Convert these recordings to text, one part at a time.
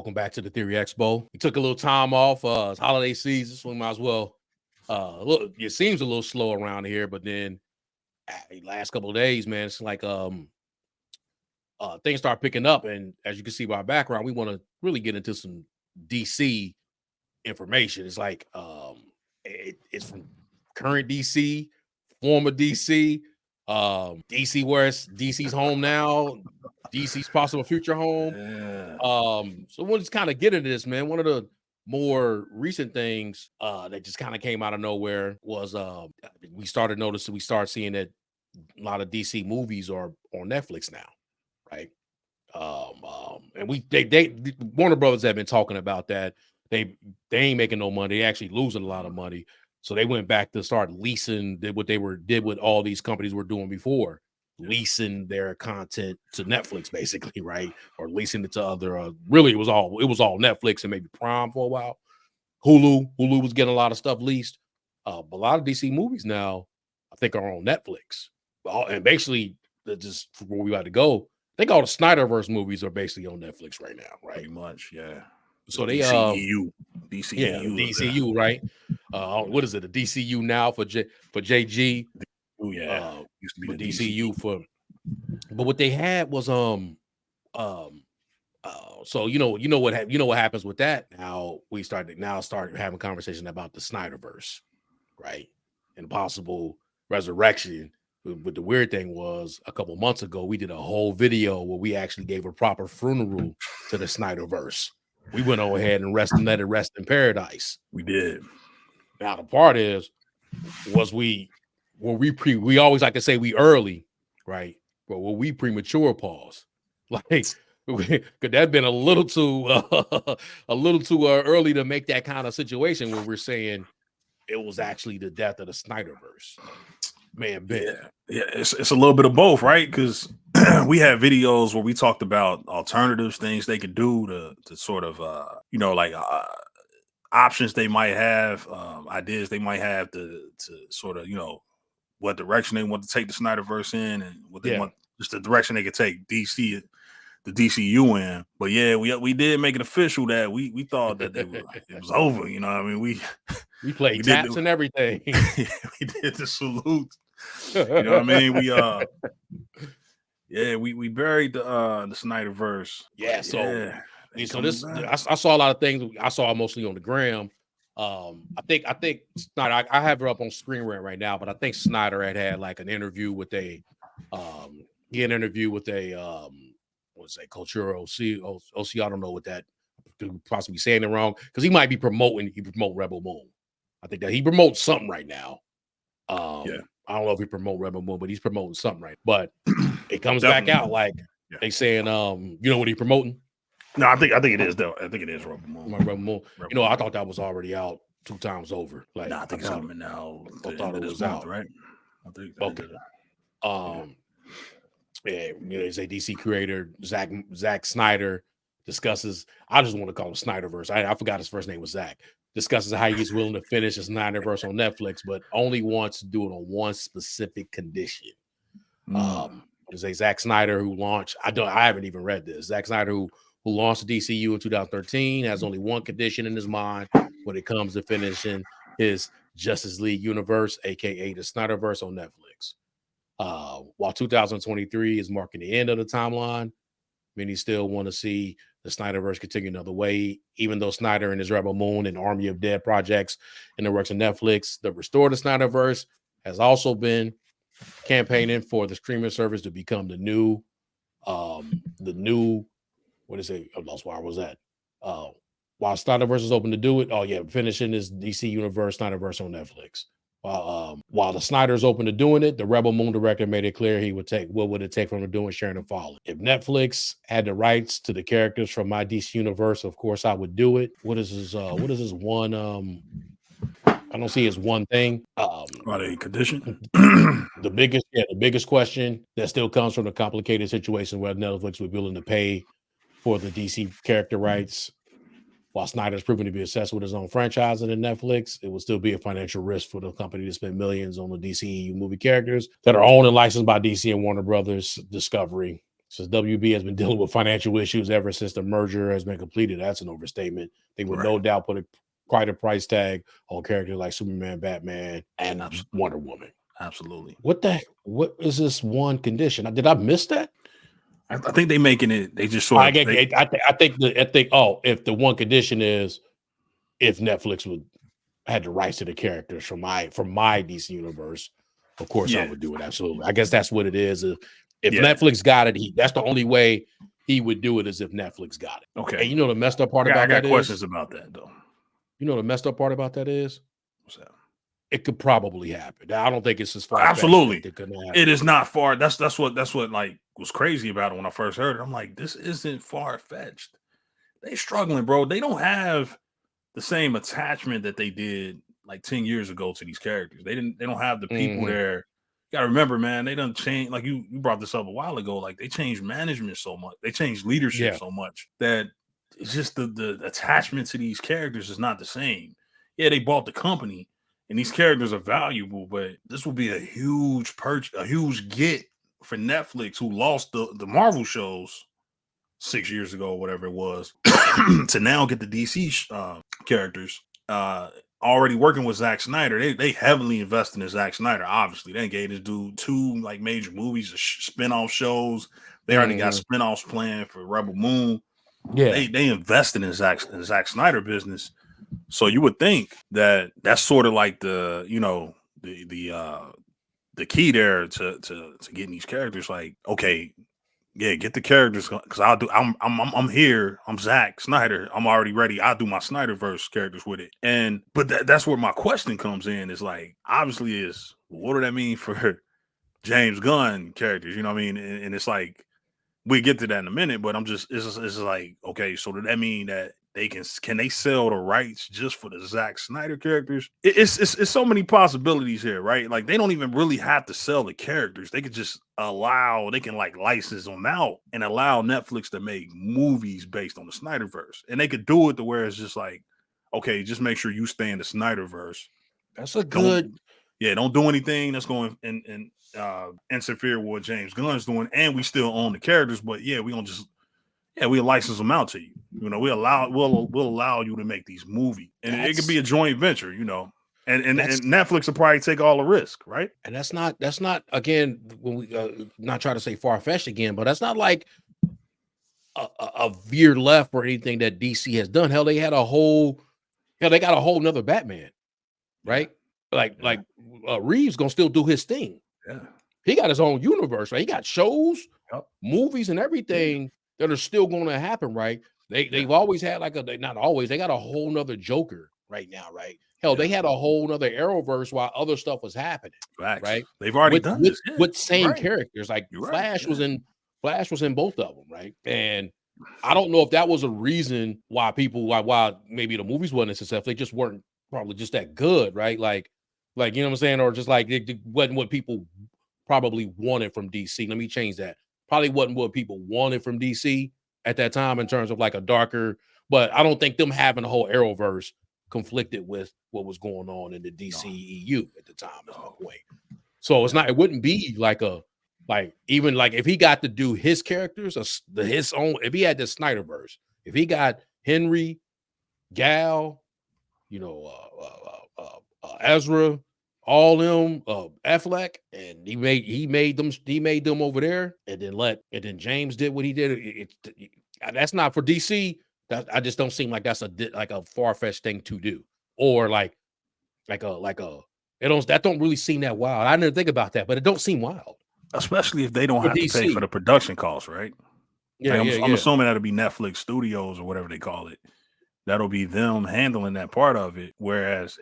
Welcome back to the Theory Expo. We took a little time off. It's holiday season, so we might as well. It seems a little slow around here, but then last couple of days, man, it's like things start picking up. And as you can see by our background, we want to really get into some DC information. It's like it's from current DC, former DC, DC where it's DC's home now, DC's possible future home. So we'll just kind of get into this, man. One of the more recent things that just kind of came out of nowhere was we started seeing that a lot of DC movies are on Netflix now, right? And they Warner Brothers have been talking about that. They ain't making no money. They actually losing a lot of money. So they went back to start leasing, did what all these companies were doing before, leasing their content to Netflix, basically, right? Or leasing it to other. Really, it was all Netflix and maybe Prime for a while. Hulu was getting a lot of stuff leased. But a lot of DC movies now, I think, are on Netflix. And basically, just where we about to go, I think all the Snyderverse movies are basically on Netflix right now, right? Pretty much, yeah. So they DCEU, DCU, right? What is it? A DCU now for JG? Oh yeah, used to be the DCU for. But what they had was so you know what happens with that. Now we started having conversation about the Snyderverse, right? And possible resurrection. But the weird thing was, a couple months ago, we did a whole video where we actually gave a proper funeral to the Snyderverse. We went on ahead and let it rest in paradise. We did. Now the part is, we always like to say we early, right? But were we premature? Pause. Like, could that been a little too early to make that kind of situation where we're saying it was actually the death of the Snyderverse? Man, yeah, it's a little bit of both, right? Because we had videos where we talked about alternatives, things they could do to sort of options they might have, ideas they might have to sort of what direction they want to take the Snyderverse in, and what they want, just the direction they could take the DCU in. But yeah, we did make it official that we thought that it was over. I mean, we played taps and everything. We did the salute. You know what I mean? We buried the Snyderverse. Yeah. So this, I saw a lot of things. I saw mostly on the gram. I think Snyder. I have her up on screen right now, but I think Snyder had like an interview with a what's that, Culture OC. I don't know what that, possibly saying it wrong, because he might be promoting Rebel Moon. I think that he promotes something right now. I don't know if he promote Rebel Moon, but he's promoting something, right? But it comes back out like they saying, you know what he's promoting? No, I think it is though. I think it is Rebel Moon. Rebel Moon. I thought that was already out 2 times over. Like, I think it's coming now. I thought it was out, right? I think. Okay. It's a DC creator, Zack Snyder, discusses. I just want to call him Snyderverse. I forgot his first name was Zack. Discusses how he's willing to finish his Snyderverse on Netflix, but only wants to do it on one specific condition. There's a Zack Snyder who launched. I haven't even read this. Zack Snyder who launched the DCU in 2013 has only one condition in his mind when it comes to finishing his Justice League universe, aka the Snyderverse, on Netflix. While 2023 is marking the end of the timeline, many still want to see the Snyderverse continue another way, even though Snyder and his Rebel Moon and Army of Dead projects in the works of Netflix. The Restore the Snyderverse has also been campaigning for the streaming service to become the new, what is it? I lost where I was at. While Snyderverse is open to do it, finishing this DC Universe Snyderverse on Netflix. While the Snyder's open to doing it, the Rebel Moon director made it clear he would take what would it take from him doing sharing and falling. If Netflix had the rights to the characters from my DC universe, of course I would do it. What is his one? I don't see his one thing. Are they condition? The biggest question that still comes from the complicated situation where Netflix would be willing to pay for the DC character rights. While Snyder's proven to be obsessed with his own franchise and Netflix, it will still be a financial risk for the company to spend millions on the DCEU movie characters that are owned and licensed by DC and Warner Brothers Discovery. Says WB has been dealing with financial issues ever since the merger has been completed. That's an overstatement. They would no doubt put quite a price tag on characters like Superman, Batman, and Wonder Woman. Absolutely. What is this one condition? Did I miss that? I think they making it. They just sort of. I think if the one condition is if Netflix had the rights to the characters from my DC universe, of course I would do it. Absolutely. I guess that's what it is. If Netflix got it, that's the only way he would do it is if Netflix got it. Okay. And you know the messed up part about that is? I got questions about that though. You know the messed up part about that is? What's that? It could probably happen. I don't think it's as far. Absolutely, it is not far. That's what like was crazy about it when I first heard it. I'm like, this isn't far fetched. They struggling, bro. They don't have the same attachment that they did like 10 years ago to these characters. They don't have the people there. You gotta remember, man, they done changed. Like you brought this up a while ago. Like they changed management so much, they changed leadership so much that it's just the attachment to these characters is not the same. Yeah, they bought the company and these characters are valuable, but this will be a huge a huge get for Netflix, who lost the Marvel shows 6 years ago, or whatever it was, to now get the DC characters. Already working with Zack Snyder, they heavily invested in Zack Snyder. Obviously, they gave this dude 2 like major movies, spin-off shows. They already got spin-offs planned for Rebel Moon. Yeah, they invested in Zack Snyder business. So you would think that that's sort of like the key there to getting these characters. Like, okay, yeah, get the characters, because I'm here. I'm Zack Snyder. I'm already ready. I'll do my Snyderverse characters with it. But that's where my question comes in. Is like, obviously, what do that mean for James Gunn characters? You know what I mean? And it's like, we get to that in a minute, but it's like, okay, so does that mean that they can they sell the rights just for the Zack Snyder characters? It's so many possibilities here, right? Like they don't even really have to sell the characters. They could just they can like license them out and allow Netflix to make movies based on the Snyderverse. And they could do it to where it's just like, okay, just make sure you stay in the Snyderverse. That's a good. Don't do anything that's going and interfere with what James Gunn's doing, and we still own the characters, but we don't just we'll license them out to you. You know, we'll allow you to make these movies, and it could be a joint venture. You know, and Netflix will probably take all the risk, right? And that's not again, when we not try to say far-fetched again, but that's not like a veer left or anything that DC has done. Hell, they got a whole nother Batman, right? Like Reeves gonna still do his thing. Yeah, he got his own universe, right? He got shows, movies, and everything that are still going to happen, right? They've always had not always. They got a whole nother Joker right now, right? Hell, they had a whole nother Arrowverse while other stuff was happening, right? They've already done this with same characters. Like Flash was in both of them, right? And I don't know if that was a reason why why maybe the movies wasn't as successful. They just weren't probably just that good, right? Like you know what I'm saying, or just like it wasn't what people probably wanted from DC. Let me change that. Probably wasn't what people wanted from DC at that time in terms of like a darker. But I don't think them having the whole Arrowverse conflicted with what was going on in the DCEU at the time. Is my point. So it's not. It wouldn't be even if he got to do his characters, his own. If he had the Snyderverse, if he got Henry, Gal, Ezra, all them, Affleck, and he made them over there, and then James did what he did. That's not for DC. I just don't seem like that's a far-fetched thing to do, or that don't really seem that wild. I never think about that, but it don't seem wild, especially if they don't have to pay for the production costs, right? Yeah, I'm assuming that'll be Netflix Studios or whatever they call it. That'll be them handling that part of it, whereas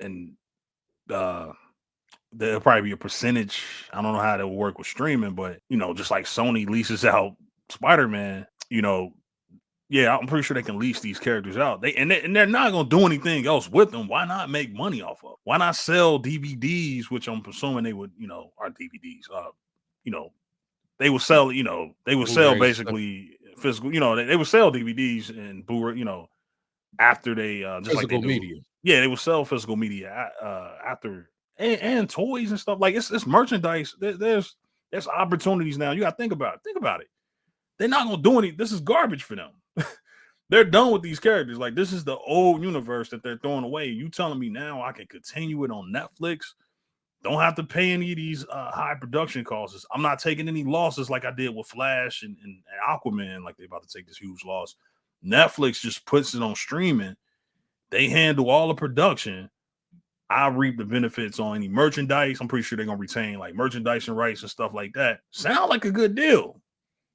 there'll probably be a percentage. I don't know how that will work with streaming, but just like Sony leases out Spider-Man, I'm pretty sure they can lease these characters out. They're not gonna do anything else with them. Why not make money off of? Why not sell DVDs, which I'm assuming they would, are DVDs. They would sell, they would sell basically physical, they would sell DVDs and Blu-ray, after they just physical like they do. Media. Yeah, they would sell physical media after and toys and stuff. Like it's merchandise. There's opportunities now. You got to think about it. they're not gonna do any. This is garbage for them. They're done with these characters. Like, this is the old universe that they're throwing away. You telling me now I can continue it on Netflix? Don't have to pay any of these high production costs. I'm not taking any losses like I did with Flash and Aquaman. Like, they're about to take this huge loss. Netflix just puts it on streaming. They handle all the production. I reap the benefits on any merchandise. I'm pretty sure they're gonna retain like merchandising rights and stuff like that. Sound like a good deal.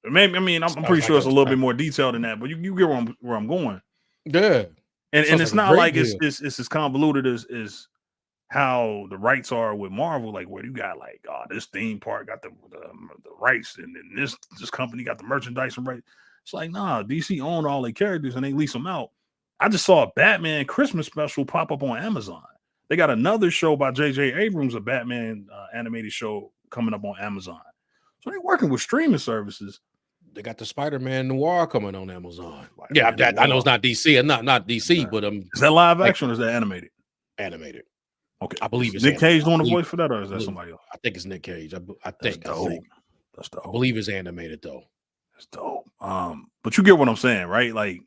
Maybe, I mean, I'm pretty sure it's a little bit more detailed than that, but you get where I'm going. Yeah, and it's not like it's as convoluted as how the rights are with Marvel. Like, where you got like, oh, this theme park got the rights, and then this company got the merchandising right. It's like, nah, DC own all their characters and they lease them out. I just saw a Batman Christmas special pop up on Amazon. They got another show by J.J. Abrams, a Batman animated show coming up on Amazon. So they're working with streaming services. They got the Spider-Man Noir coming on Amazon. Yeah, I know it's not DC, and not DC, but is that live action or is that animated? Animated. Okay, I believe it's Nick Cage doing the voice for that, or is that somebody else? I think it's Nick Cage. I think. That's dope. I believe it's animated though. That's dope. But you get what I'm saying, right? Like,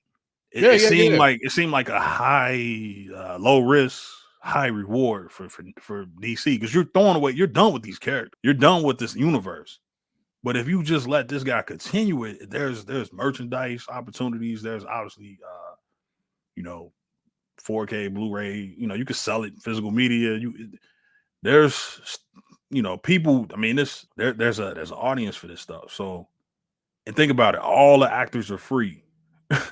it seemed like a high, low risk, high reward for DC, because you're throwing away. You're done with these characters. You're done with this universe. But if you just let this guy continue it, there's merchandise opportunities. There's obviously, 4K Blu-ray. You could sell it physical media. There's people. I mean, there's an audience for this stuff. So, and think about it. All the actors are free.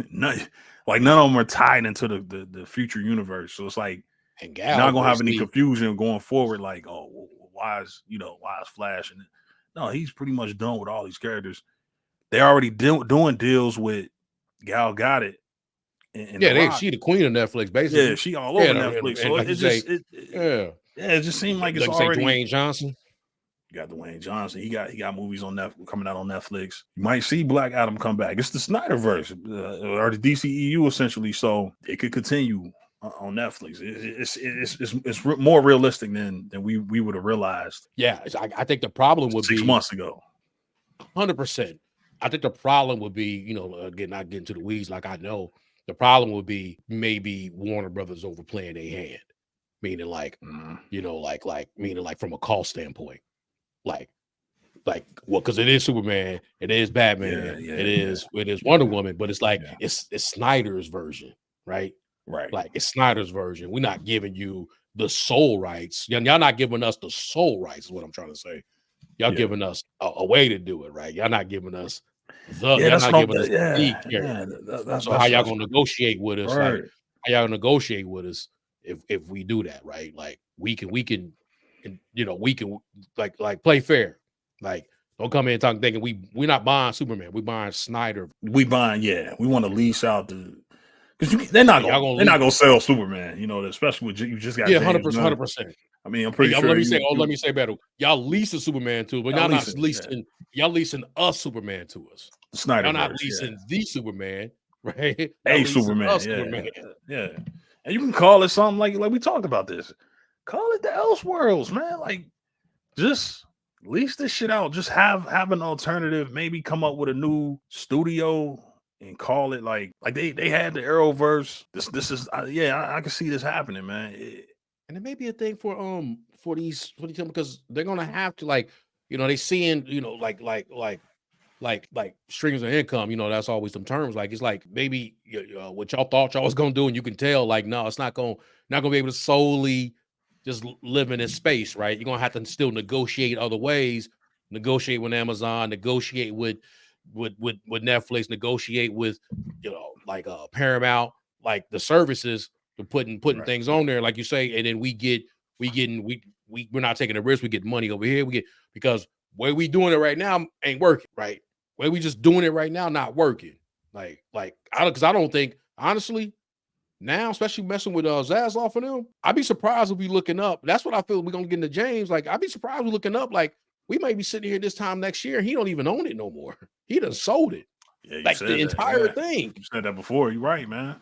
none of them are tied into the future universe. So it's like, and not gonna have any confusion going forward. Like, oh, why is Flash and no, he's pretty much done with all these characters. They already doing deals with Gal Gadot. She the queen of Netflix, basically. Yeah, she all over Netflix. So it just seemed like it's already Dwayne Johnson. You got Dwayne Johnson. He got movies on Netflix coming out on Netflix. You might see Black Adam come back. It's the Snyderverse or the DCEU essentially. So it could continue on Netflix. It's more realistic than we would have realized. Yeah, I think the problem would be 6 months ago. 100%. I think the problem would be, again, not getting to the weeds. Like, I know the problem would be maybe Warner Brothers overplaying their hand, meaning like, meaning like from a cost standpoint, like, well, because it is Superman, it is Batman, it is Wonder Woman, but it's like it's Snyder's version, right? Right. Like, it's Snyder's version. We're not giving you the sole rights. Y'all not giving us the sole rights, is what I'm trying to say. Y'all giving us a way to do it, right? Y'all not giving us the character. So how y'all gonna negotiate with us? Right. Like, how y'all gonna negotiate with us if we do that, right? Like, we can like play fair. Like, don't come in and thinking we're not buying Superman. We're buying Snyder. We want to lease out because they're not gonna sell Superman, especially with you just got 100%. I mean, I'm pretty sure. Let me say better. Y'all leasing Superman to us, but y'all not leasing. Y'all leasing a Superman to us. Snyderverse, y'all not leasing the Superman, right? A Superman, Superman. Yeah. And you can call it something like we talked about this. Call it the Elseworlds, man. Like, just lease this shit out. Just have an alternative. Maybe come up with a new studio and call it like they had the Arrowverse. This is I can see this happening, man. And it may be a thing for these because they're gonna have to, like, they seeing like streams of income. That's always some terms. Like, it's like maybe what y'all thought y'all was gonna do, and you can tell like, no, it's not gonna be able to solely just live in this space, right? You're gonna have to still negotiate other ways, negotiate with Amazon, negotiate with Netflix, negotiate with Paramount, like the services to putting things on there, like you say, and then we're not taking a risk. We get money over here. Because way we doing it right now ain't working, right? Way we just doing it right now not working. Because I don't think, honestly, now, especially messing with Zaslav and them, I'd be surprised if we looking up. That's what I feel we're gonna get into James. Like, I'd be surprised we looking up. Like, we may be sitting here this time next year. He don't even own it no more. He done sold it. Yeah, like the entire thing. You said that before. You're right, man.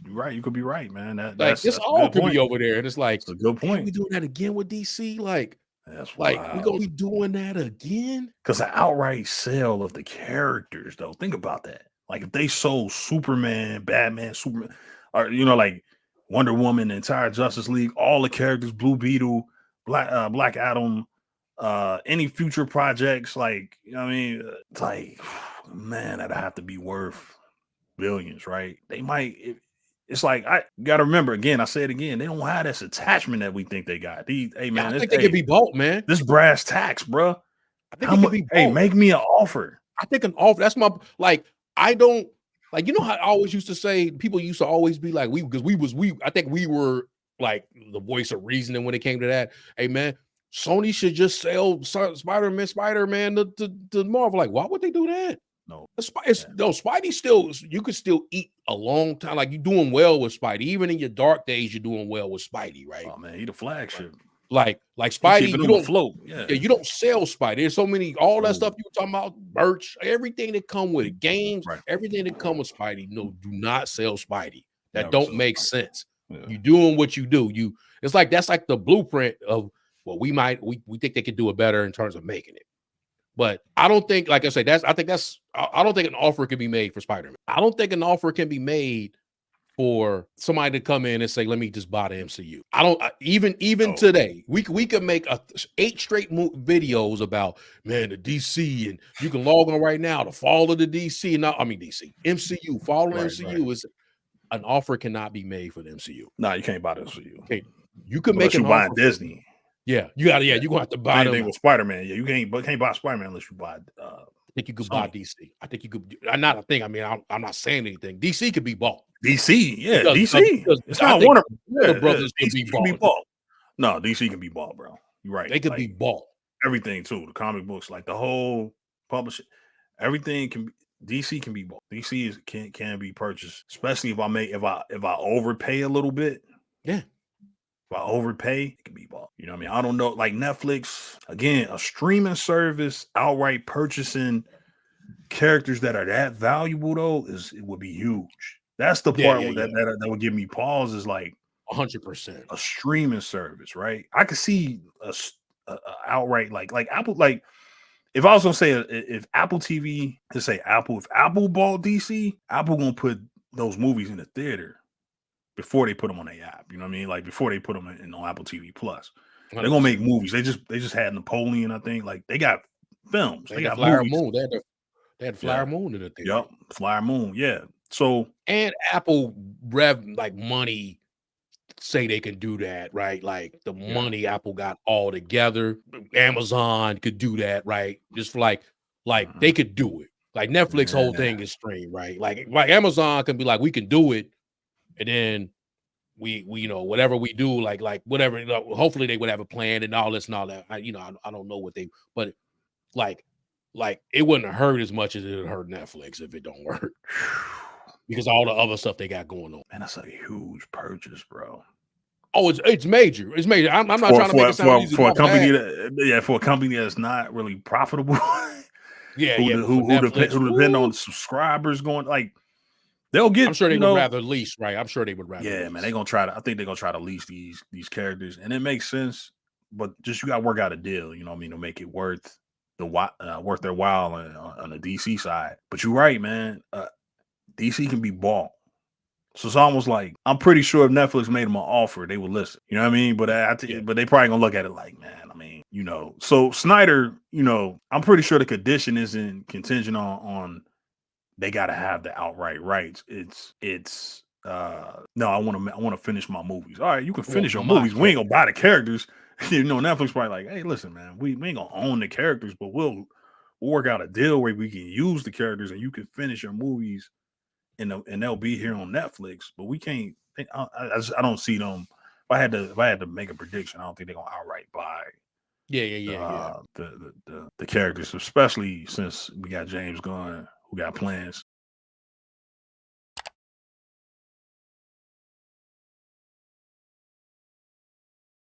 You're right. You could be right, man. That's all could be over there. And it's like, it's a good point. We doing that again with DC? Like, That's Like, we gonna wild. be doing that again? Because the outright sale of the characters, though, think about that. Like if they sold Superman, Batman, Superman, or like Wonder Woman, the entire Justice League, all the characters, Blue Beetle, Black Adam, any future projects, like I mean, it's like, man, that'd have to be worth billions, right? They might. It's like I gotta remember again. I say it again. They don't have this attachment that we think they got. Hey Yeah, man, I think they could be bought, man. this brass tacks, bro. I think How it could much? be Hey, bought. make me an offer. I think an offer. That's my like. I don't like. You know how I always used to say. People used to always be like, because we. I think we were like the voice of reasoning when it came to that. Hey man, Sony should just sell Spider-Man to Marvel. Like, why would they do that? No, No, Spidey still. You could still eat a long time. Like you're doing well with Spidey. Even in your dark days, you're doing well with Spidey, right? oh man, he the flagship. Like Spidey, you don't float. Yeah, you don't sell Spidey. There's so many, all that stuff you were talking about, merch, everything that come with it, games, right. everything that come with Spidey. No, do not sell Spidey. That Never don't make sense. Yeah. You doing what you do. It's like that's like the blueprint of what we think they could do it better in terms of making it. But I don't think, like I said, I don't think an offer can be made for Spider-Man. I don't think an offer can be made for somebody to come in and say, let me just buy the MCU. I don't even today, we could make 8 straight videos about, man, the DC, and you can log on right now, the fall of the DC, and MCU, fall of the MCU is an offer cannot be made for the MCU. No, you can't buy the MCU. Okay. You can unless make an offer. Disney. Yeah, you're gonna have to buy them. With Spider-Man. Yeah, you can't buy Spider-Man unless you buy I think you could buy DC. I think you could. I'm not saying anything. DC could be bought. DC, yeah, DC. It's not Warner Brothers could be bought. No, DC can be bought, bro. You're right. They could be bought. Everything too. The comic books, like the whole publishing, everything can be. DC can be bought. DC can be purchased, especially if I overpay a little bit. Yeah. If I overpay, it can be bought. You know what I mean? I don't know. Like Netflix, again, a streaming service, outright purchasing characters that are that valuable though, it would be huge. That's the part that would give me pause. Is like 100% a streaming service, right? I could see a outright like Apple. Like if I was gonna say if Apple TV to say Apple, if Apple bought DC, Apple gonna put those movies in the theater before they put them on their app. You know what I mean? Like before they put them on Apple TV Plus. 100%. They're gonna make movies. They just had Napoleon, I think. Like they got films. They got Flower movies. Moon. They had Flower Moon in the theater. Yep, Flower Moon. Yeah. So and Apple money say they can do that, right? Like the money Apple got all together. Amazon could do that, right? Just like they could do it. Like Netflix whole thing is streamed, right? Like Amazon can be like, we can do it, and then we whatever we do, like whatever. Hopefully they would have a plan and all this and all that. I don't know what but like it wouldn't hurt as much as it hurt Netflix if it don't work. Because all the other stuff they got going on. Man, that's a huge purchase, bro. Oh, it's major. It's major. I'm not trying to make it sound easy. For a company for a company that's not really profitable. Who depend on subscribers going, like they'll get. I'm sure they would rather lease, right? I'm sure they would rather. Yeah, man, they're gonna try to. I think they're gonna try to lease these characters, and it makes sense. But just you got to work out a deal. You know what I mean, to make it worth their while on the DC side. But you're right, man. DC can be bought. So it's almost like I'm pretty sure if Netflix made them an offer, they would listen. You know what I mean? But but they probably gonna look at it like, man, I mean, So Snyder, I'm pretty sure the condition isn't contingent on they got to have the outright rights. It's no, I want to finish my movies. All right, you can finish your movies. We ain't gonna buy the characters. Netflix probably like, hey, listen, man, we ain't gonna own the characters, but we'll work out a deal where we can use the characters and you can finish your movies. And they'll be here on Netflix, but we can't. I don't see them. If I had to make a prediction, I don't think they're gonna outright buy. The characters, especially since we got James Gunn, who got plans